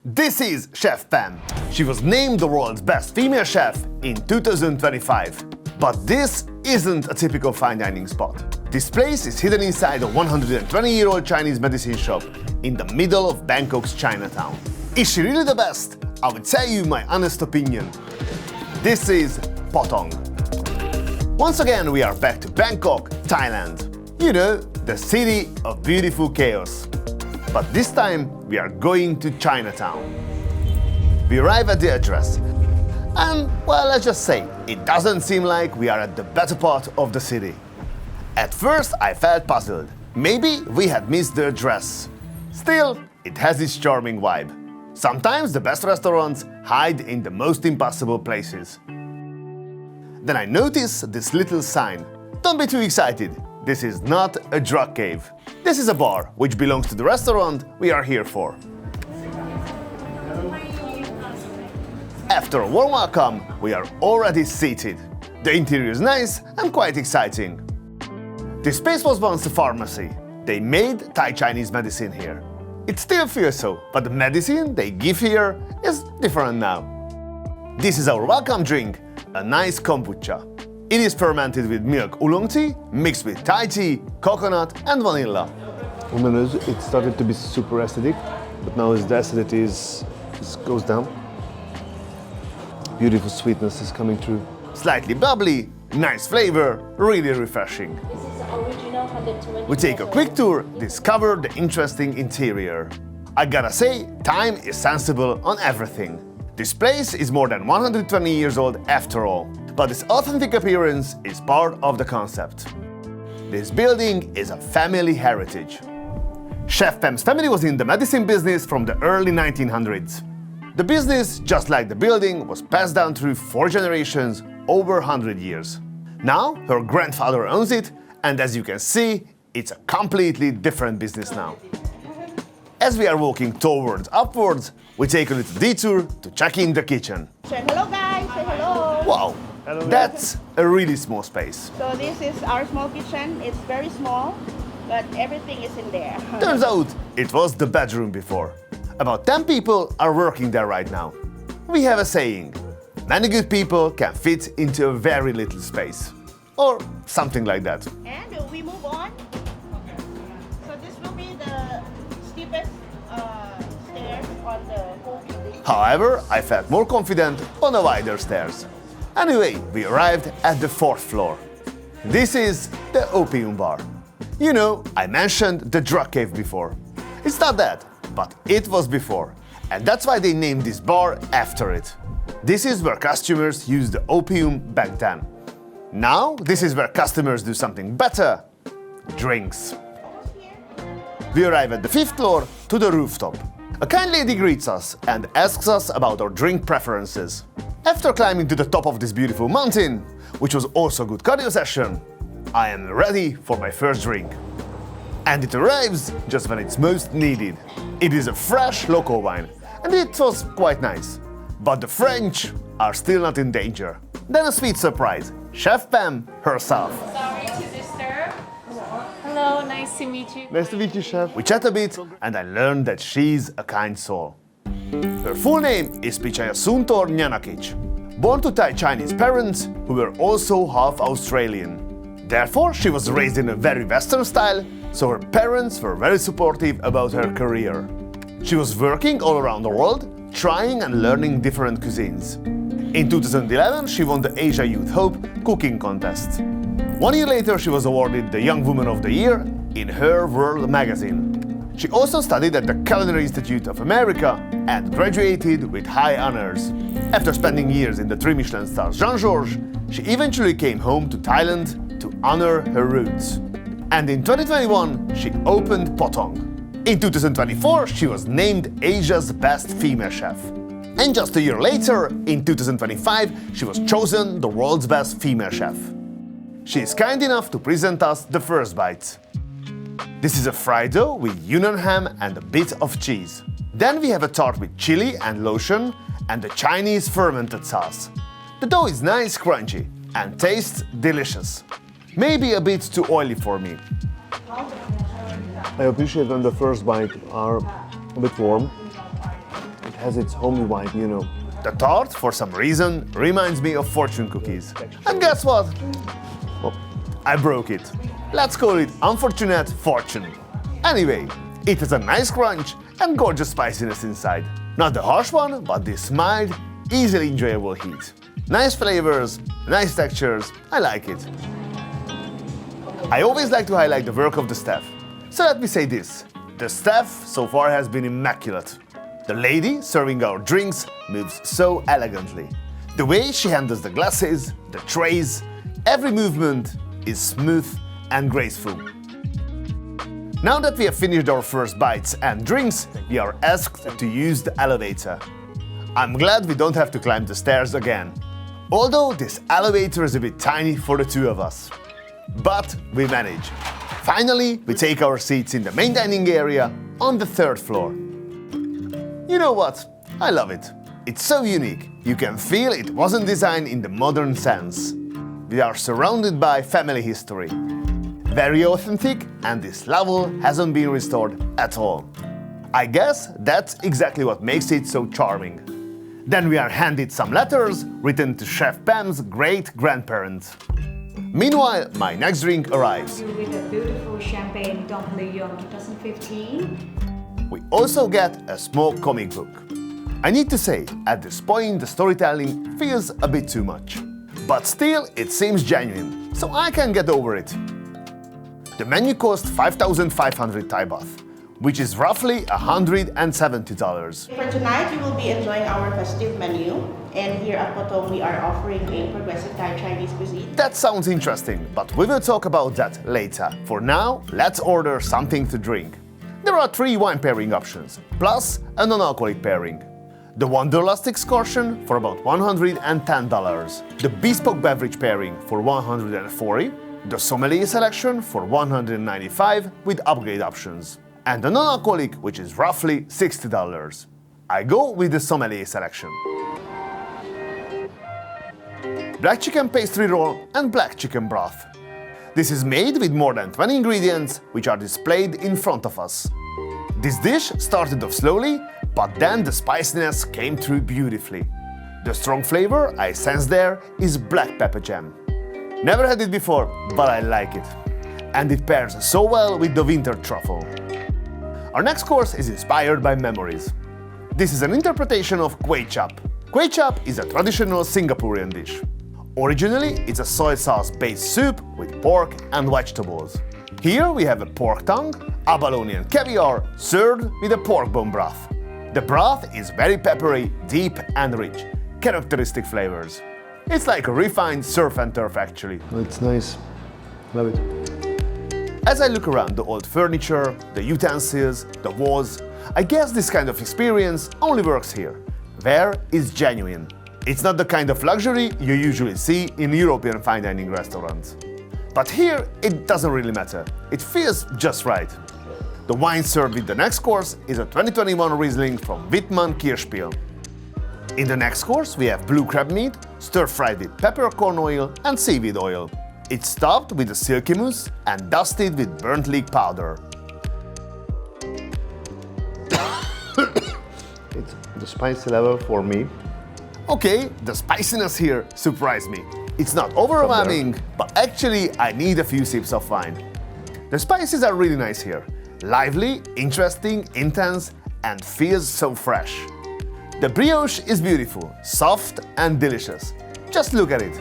This is Chef Pam. She was named the world's best female chef in 2025. But this isn't a typical fine dining spot. This place is hidden inside a 120-year-old Chinese medicine shop in the middle of Bangkok's Chinatown. Is she really the best? I will tell you my honest opinion. This is Potong. Once again, we are back to Bangkok, Thailand. You know, the city of beautiful chaos. But this time, we are going to Chinatown. We arrive at the address. And, well, let's just say, it doesn't seem like we are at the better part of the city. At first, I felt puzzled. Maybe we had missed the address. Still, it has its charming vibe. Sometimes the best restaurants hide in the most impossible places. Then I notice this little sign. Don't be too excited. This is not a drug cave. This is a bar, which belongs to the restaurant we are here for. After a warm welcome, we are already seated. The interior is nice and quite exciting. This place was once a pharmacy. They made Thai-Chinese medicine here. It still feels so, but the medicine they give here is different now. This is our welcome drink, a nice kombucha. It is fermented with milk oolong tea, mixed with Thai tea, coconut and vanilla. It started to be super acidic, but now as the acidity goes down, beautiful sweetness is coming through. Slightly bubbly, nice flavor, really refreshing. This is original 120. We take a quick tour, discover the interesting interior. I gotta say, time is sensible on everything. This place is more than 120 years old after all, but its authentic appearance is part of the concept. This building is a family heritage. Chef Pam's family was in the medicine business from the early 1900s. The business, just like the building, was passed down through 4 generations over 100 years. Now, her grandfather owns it, and as you can see, it's a completely different business now. As we are walking upwards, we take a little detour to check in the kitchen. Say hello guys, say hello. Wow, that's a really small space. So this is our small kitchen. It's very small, but everything is in there. Turns out, it was the bedroom before. About 10 people are working there right now. We have a saying, many good people can fit into a very little space. Or something like that. And we move on. So this will be the steepest stairs on the whole building. However, I felt more confident on the wider stairs. Anyway, we arrived at the 4th floor. This is the Opium bar. You know, I mentioned the drug cave before. It's not that, but it was before. And that's why they named this bar after it. This is where customers used the opium back then. Now, this is where customers do something better: drinks. We arrive at the 5th floor to the rooftop. A kind lady greets us and asks us about our drink preferences. After climbing to the top of this beautiful mountain, which was also a good cardio session, I am ready for my first drink. And it arrives just when it's most needed. It is a fresh local wine, and it was quite nice. But the French are still not in danger. Then a sweet surprise, Chef Pam herself. Sorry to disturb. Hello, nice to meet you. Nice to meet you, Chef. We chat a bit, and I learned that she's a kind soul. Her full name is Pichayasuntor Nyanakic. Born to Thai-Chinese parents who were also half Australian. Therefore, she was raised in a very Western style, so her parents were very supportive about her career. She was working all around the world, trying and learning different cuisines. In 2011, she won the Asia Youth Hope cooking contest. 1 year later, she was awarded the Young Woman of the Year in Her World magazine. She also studied at the Culinary Institute of America and graduated with high honors. After spending years in the 3 Michelin-starred Jean-Georges, she eventually came home to Thailand to honor her roots. And in 2021, she opened Potong. In 2024, she was named Asia's best female chef. And just a year later, in 2025, she was chosen the world's best female chef. She is kind enough to present us the first bite. This is a fried dough with Yunnan ham and a bit of cheese. Then we have a tart with chili and lotion and the Chinese fermented sauce. The dough is nice crunchy and tastes delicious. Maybe a bit too oily for me. I appreciate when the first bite are a bit warm. It has its homey vibe, you know. The tart, for some reason, reminds me of fortune cookies. And guess what? Oh, I broke it. Let's call it Unfortunate Fortune. Anyway, it has a nice crunch and gorgeous spiciness inside. Not the harsh one, but this mild, easily enjoyable heat. Nice flavors, nice textures, I like it. I always like to highlight the work of the staff. So let me say this, the staff so far has been immaculate. The lady serving our drinks moves so elegantly. The way she handles the glasses, the trays, every movement is smooth and graceful. Now that we have finished our first bites and drinks, we are asked to use the elevator. I'm glad we don't have to climb the stairs again. Although this elevator is a bit tiny for the two of us. But we manage. Finally, we take our seats in the main dining area on the 3rd floor. You know what? I love it. It's so unique. You can feel it wasn't designed in the modern sense. We are surrounded by family history. Very authentic, and this level hasn't been restored at all. I guess that's exactly what makes it so charming. Then we are handed some letters written to Chef Pam's great-grandparents. Meanwhile, my next drink arrives. With a beautiful champagne Dom Perignon 2015. We also get a small comic book. I need to say, at this point the storytelling feels a bit too much. But still, it seems genuine, so I can get over it. The menu cost 5,500 Thai baht, which is roughly $170. For tonight, you will be enjoying our festive menu. And here at Potong, we are offering a progressive Thai Chinese cuisine. That sounds interesting, but we will talk about that later. For now, let's order something to drink. There are 3 wine pairing options, plus a non-alcoholic pairing. The Wanderlust excursion for about $110, the bespoke beverage pairing for $140, the sommelier selection for $195 with upgrade options, and the non-alcoholic, which is roughly $60. I go with the sommelier selection. Black chicken pastry roll and black chicken broth. This is made with more than 20 ingredients, which are displayed in front of us. This dish started off slowly, but then the spiciness came through beautifully. The strong flavor I sense there is black pepper jam. Never had it before, but I like it. And it pairs so well with the winter truffle. Our next course is inspired by memories. This is an interpretation of kway chap. Kway chap is a traditional Singaporean dish. Originally, it's a soy sauce-based soup with pork and vegetables. Here we have a pork tongue, abalone and caviar served with a pork bone broth. The broth is very peppery, deep and rich, characteristic flavors. It's like a refined surf and turf actually. It's nice. Love it. As I look around the old furniture, the utensils, the walls, I guess this kind of experience only works here, where it's genuine. It's not the kind of luxury you usually see in European fine dining restaurants. But here, it doesn't really matter. It feels just right. The wine served with the next course is a 2021 Riesling from Wittmann Kirschspiel. In the next course, we have blue crab meat, stir-fried with peppercorn oil and seaweed oil. It's topped with a silky mousse and dusted with burnt leek powder. It's the spicy level for me. Okay, the spiciness here surprised me. It's not overwhelming, but actually I need a few sips of wine. The spices are really nice here. Lively, interesting, intense, and feels so fresh. The brioche is beautiful, soft and delicious. Just look at it.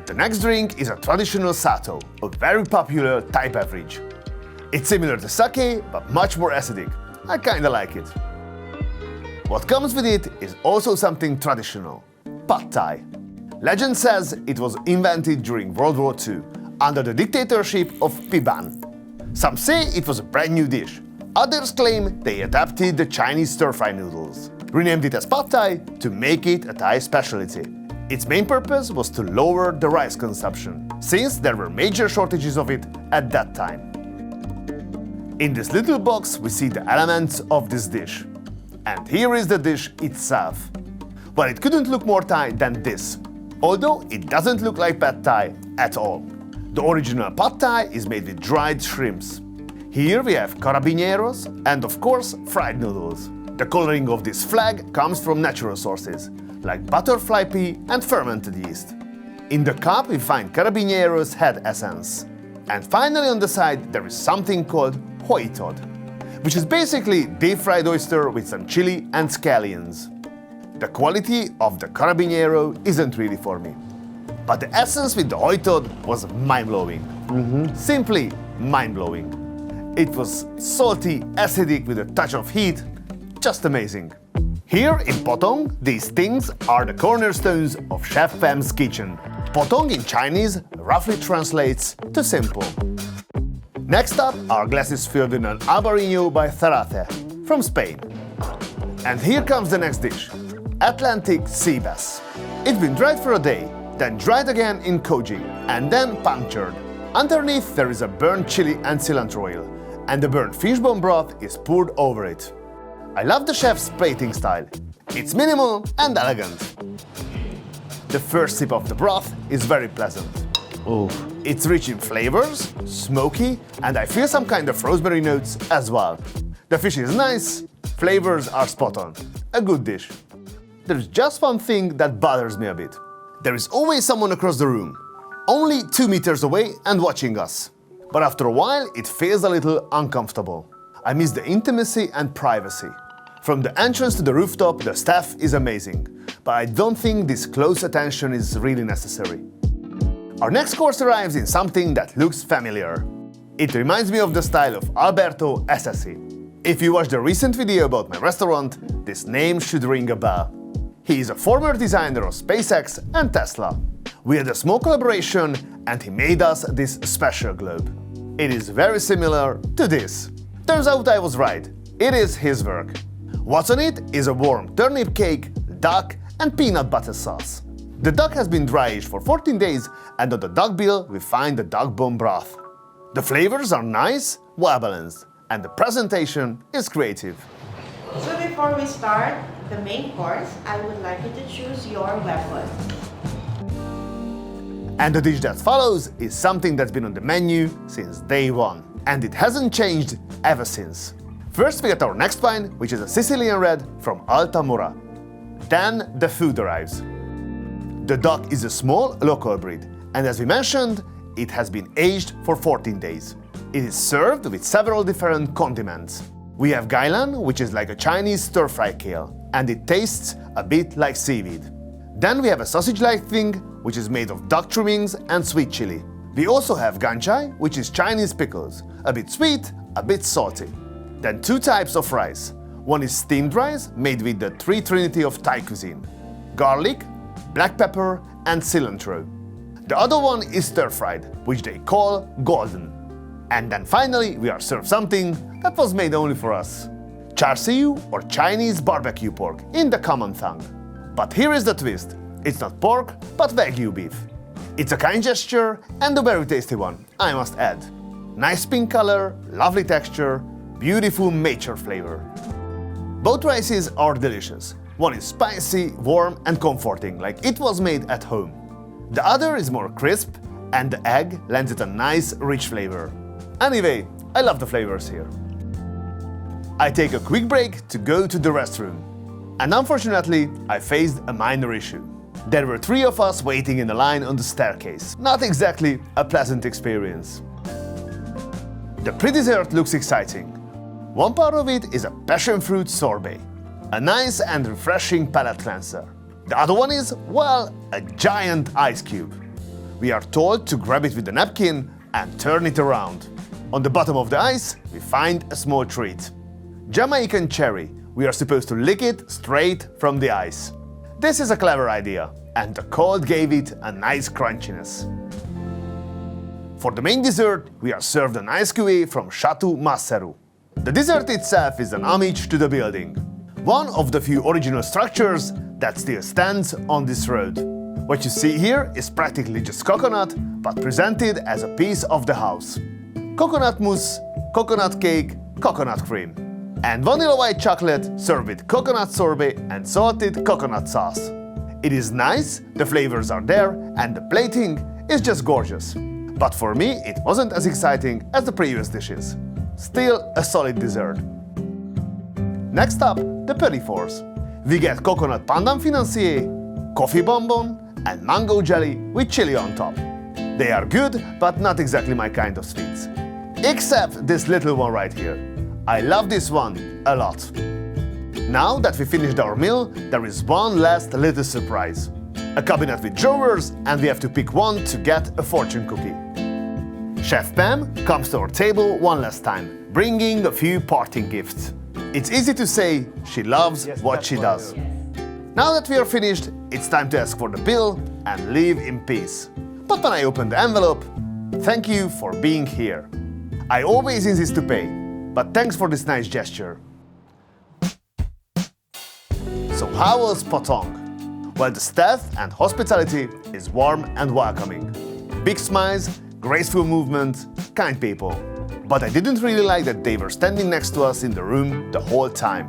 The next drink is a traditional sato, a very popular Thai beverage. It's similar to sake, but much more acidic. I kinda like it. What comes with it is also something traditional, pad thai. Legend says it was invented during World War II, under the dictatorship of Piban. Some say it was a brand new dish. Others claim they adapted the Chinese stir-fry noodles, renamed it as pad thai to make it a Thai specialty. Its main purpose was to lower the rice consumption, since there were major shortages of it at that time. In this little box we see the elements of this dish. And here is the dish itself. Well, it couldn't look more Thai than this, although it doesn't look like pad thai at all. The original pad thai is made with dried shrimps. Here we have carabineros and of course fried noodles. The coloring of this flag comes from natural sources, like butterfly pea and fermented yeast. In the cup we find Carabinero's head essence. And finally on the side there is something called hoi tod, which is basically deep-fried oyster with some chili and scallions. The quality of the Carabinero isn't really for me. But the essence with the hoi tod was mind-blowing. Simply mind-blowing. It was salty, acidic with a touch of heat, just amazing. Here in Potong, these things are the cornerstones of Chef Pam's kitchen. Potong in Chinese roughly translates to simple. Next up, our glass is filled with an Albarino by Zarate from Spain. And here comes the next dish, Atlantic Seabass. It's been dried for a day, then dried again in koji, and then punctured. Underneath there is a burnt chili and cilantro oil, and the burnt fishbone broth is poured over it. I love the chef's plating style. It's minimal and elegant. The first sip of the broth is very pleasant. Oh, It's rich in flavors, smoky, and I feel some kind of rosemary notes as well. The fish is nice, flavors are spot on. A good dish. There's just one thing that bothers me a bit. There is always someone across the room, only 2 meters away and watching us. But after a while, it feels a little uncomfortable. I miss the intimacy and privacy. From the entrance to the rooftop, the staff is amazing, but I don't think this close attention is really necessary. Our next course arrives in something that looks familiar. It reminds me of the style of Alberto Esassi. If you watched the recent video about my restaurant, this name should ring a bell. He is a former designer of SpaceX and Tesla. We had a small collaboration and he made us this special globe. It is very similar to this. Turns out I was right. It is his work. What's on it is a warm turnip cake, duck and peanut butter sauce. The duck has been dry-aged for 14 days and on the duck bill we find the duck bone broth. The flavors are nice, well balanced, and the presentation is creative. So before we start the main course, I would like you to choose your weapon. And the dish that follows is something that's been on the menu since day one. And it hasn't changed ever since. First we get our next wine, which is a Sicilian red from Altamura. Then the food arrives. The duck is a small local breed, and as we mentioned, it has been aged for 14 days. It is served with several different condiments. We have gailan, which is like a Chinese stir-fry kale, and it tastes a bit like seaweed. Then we have a sausage-like thing, which is made of duck trimmings and sweet chili. We also have ganchai, which is Chinese pickles, a bit sweet, a bit salty. Then 2 types of rice. One is steamed rice, made with the 3 trinity of Thai cuisine: garlic, black pepper and cilantro. The other one is stir-fried, which they call golden. And then finally we are served something that was made only for us: char siu, or Chinese barbecue pork in the common tongue. But here is the twist. It's not pork, but Wagyu beef. It's a kind gesture and a very tasty one, I must add. Nice pink color, lovely texture, beautiful mature flavor. Both rices are delicious. One is spicy, warm and comforting, like it was made at home. The other is more crisp, and the egg lends it a nice, rich flavor. Anyway, I love the flavors here. I take a quick break to go to the restroom. And unfortunately, I faced a minor issue. There were 3 of us waiting in a line on the staircase. Not exactly a pleasant experience. The pre-dessert looks exciting. One part of it is a passion fruit sorbet, a nice and refreshing palate cleanser. The other one is, well, a giant ice cube. We are told to grab it with a napkin and turn it around. On the bottom of the ice, we find a small treat. Jamaican cherry. We are supposed to lick it straight from the ice. This is a clever idea, and the cold gave it a nice crunchiness. For the main dessert, we are served an ice cuvée from Chateau Maseru. The dessert itself is an homage to the building, one of the few original structures that still stands on this road. What you see here is practically just coconut, but presented as a piece of the house. Coconut mousse, coconut cake, coconut cream. And vanilla white chocolate served with coconut sorbet and salted coconut sauce. It is nice, the flavors are there, and the plating is just gorgeous. But for me, it wasn't as exciting as the previous dishes. Still a solid dessert. Next up, the petit fours. We get coconut pandan financier, coffee bonbon, and mango jelly with chili on top. They are good, but not exactly my kind of sweets. Except this little one right here. I love this one a lot. Now that we finished our meal, there is one last little surprise. A cabinet with drawers, and we have to pick one to get a fortune cookie. Chef Pam comes to our table one last time, bringing a few parting gifts. It's easy to say she loves what she does. Now that we are finished, it's time to ask for the bill and leave in peace. But when I open the envelope, thank you for being here. I always insist to pay, but thanks for this nice gesture. So how was Potong? Well, the staff and hospitality is warm and welcoming. Big smiles, graceful movement, kind people. But I didn't really like that they were standing next to us in the room the whole time.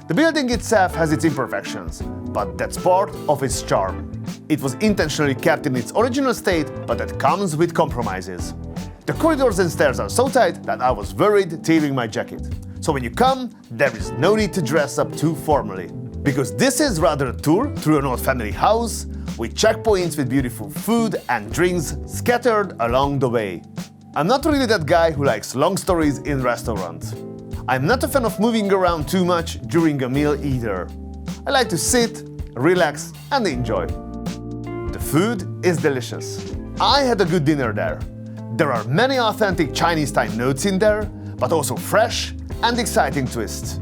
The building itself has its imperfections, but that's part of its charm. It was intentionally kept in its original state, but that comes with compromises. The corridors and stairs are so tight that I was worried tearing my jacket. So when you come, there is no need to dress up too formally. Because this is rather a tour through an old family house, with checkpoints with beautiful food and drinks scattered along the way. I'm not really that guy who likes long stories in restaurants. I'm not a fan of moving around too much during a meal either. I like to sit, relax and enjoy. The food is delicious. I had a good dinner there. There are many authentic Chinese-style notes in there, but also fresh and exciting twists.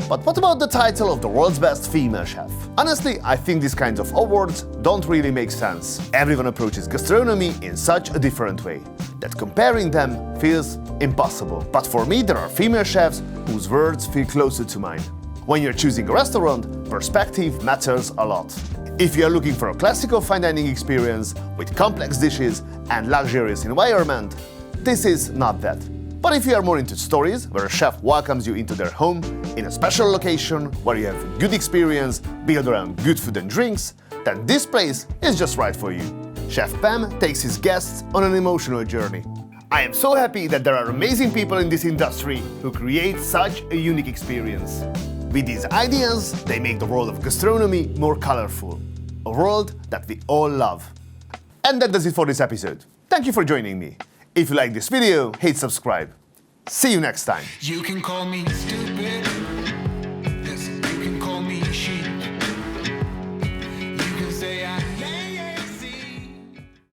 But what about the title of the world's best female chef? Honestly, I think these kinds of awards don't really make sense. Everyone approaches gastronomy in such a different way that comparing them feels impossible. But for me, there are female chefs whose words feel closer to mine. When you're choosing a restaurant, perspective matters a lot. If you are looking for a classical fine dining experience with complex dishes and luxurious environment, this is not that. But if you are more into stories, where a chef welcomes you into their home, in a special location, where you have a good experience built around good food and drinks, then this place is just right for you. Chef Pam takes his guests on an emotional journey. I am so happy that there are amazing people in this industry who create such a unique experience. With these ideas, they make the world of gastronomy more colorful. A world that we all love. And that does it for this episode. Thank you for joining me. If you like this video, hit subscribe. See you next time. You can call me stupid.